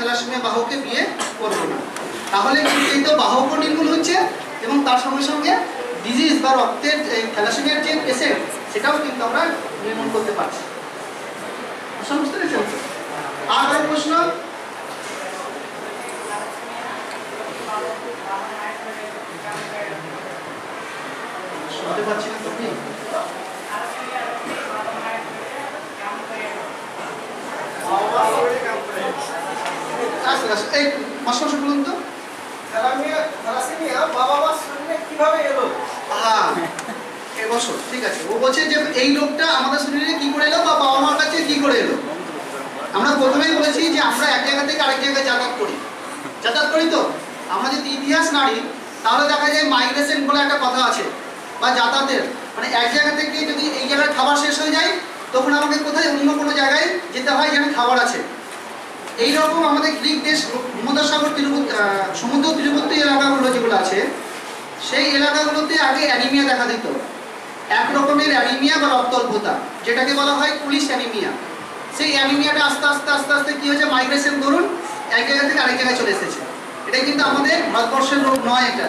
Thalassaemia বাহককে বিয়ে করবো না। তাহলে কিন্তু এই তো বাহক নির্মূল হচ্ছে এবং তার সঙ্গে সঙ্গে ডিজিজ বা রক্তের থ্যালাসেমিয়ার যে পেশেন্ট সেটাও কিন্তু আমরা নির্মূল করতে পারছি। বুঝতে পেরেছেন? আর প্রশ্ন? শুনতে পাচ্ছি না তুমি? এই মাস্টার বলুন তো, থ্যালাসেমিয়া বাবা মার শরীরে কিভাবে এলো? হ্যাঁ এবছর ঠিক আছে। ও বলছে যে এই রোগটা আমাদের শরীরে কি করে এলো বা বাবা মার কাছে কি করে এলো। আমরা প্রথমেই বলেছি যে আমরা এক জায়গা থেকে আরেক জায়গায় যাতায়াত করি তো। আমরা যদি ইতিহাস নাড়ি তাহলে দেখা যায় মাইগ্রেশন বলে একটা কথা আছে বা যাতায়াতের, মানে এক জায়গা থেকে যদি এই জায়গায় খাবার শেষ হয়ে যায় তখন আমাকে কোথায় অন্য কোনো জায়গায় যেতে হয় যেখানে খাবার আছে। এইরকম আমাদের গ্রিক দেশ ভূমধ্যসাগর সমুদ্র তীরবর্তী এলাকাগুলো যেগুলো আছে সেই এলাকাগুলোতে আগে অ্যানিমিয়া দেখা দিত, এক রকমের অ্যানিমিয়া বা রক্তল্পতা, যেটাকে বলা হয় পুলিশ অ্যানিমিয়া। সেই অ্যানিমিয়াটা আস্তে আস্তে আস্তে আস্তে কি হয়েছে, মাইগ্রেশন ধরুন এক জায়গা থেকে আরেক জায়গায় চলে এসেছে। এটাই কিন্তু আমাদের ভারতবর্ষের রোগ নয় এটা।